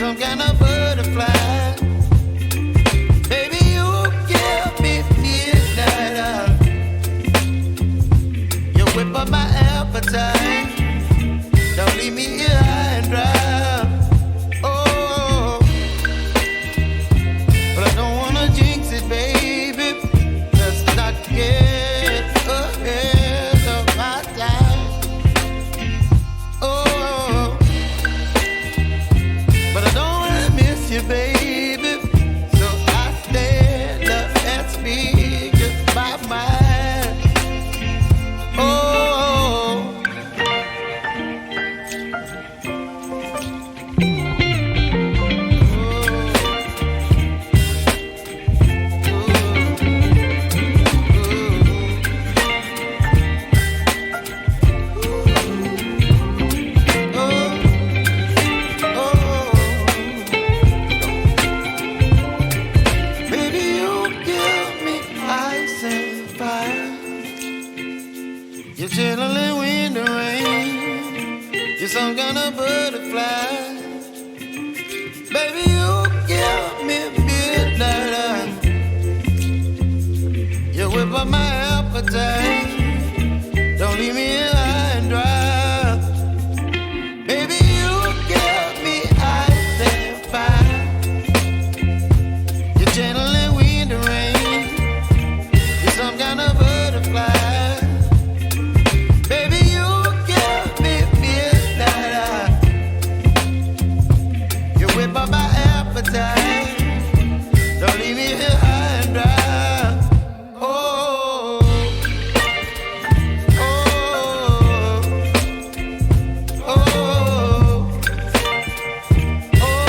some kind of butterfly. Baby, you give me midnight. You whip up my appetite. Don't leave me here high and dry. Oh, but I don't wanna jinx it, baby. Let's not get ahead of my time. Oh, but I don't wanna miss you, baby. So I stand up and speak just my mind. Oh. You're chilling when the rain. You're some kind of butterfly. Baby, you give me midnight. You whip up my appetite. Don't leave me here high and dry. Baby, you give me ice and fire. You're channeling wind and rain. You're some kind of butterfly. By my appetite, don't leave me here high and dry. Oh, oh, oh, oh,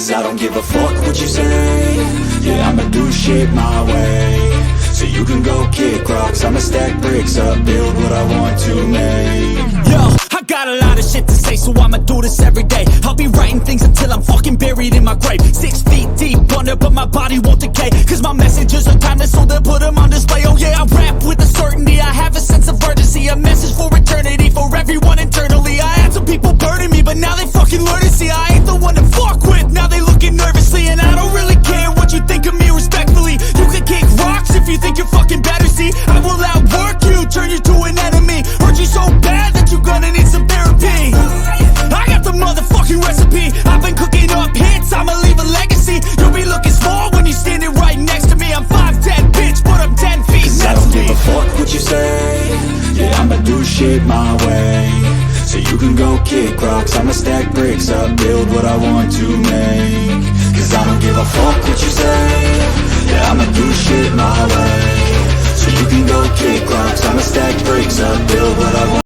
Cause I don't give a fuck what you say. Yeah, I'ma do shit my way. So you can go kick rocks, I'ma stack bricks up, build what I want to make. Yo, I got a lot of shit to say, so I'ma do this every day. I'll be writing things until I'm fucking buried in my grave. 6 feet deep under, but my body won't decay. Cause my messages are timeless, so they'll put them on display. Oh yeah, I rap with a certainty, I have a sense of urgency. A message for eternity, for everyone internally. I had some people burning me, but now they fucking learn to see I ain't the one to fuck with, now they looking nervously. And I don't really care what you think of me respectfully. You can kick rocks if you think you're fucking better, see I will outwork you, turn you to an enemy. Hurt you so bad that you're gonna need some therapy. I got the motherfucking recipe, I've been cooking up hits, I'ma leave a legacy. You'll be looking small when you're standing right next to me. I'm 5'10", bitch, but I'm 10 feet next to me. I don't give a fuck what you say. Yeah, I'ma do shit my way. So you can go kick rocks, I'ma stack bricks up, build what I want to make. Cause I don't give a fuck what you say. Yeah, I'ma do shit my way. So you can go kick rocks, I'ma stack bricks up, build what I want.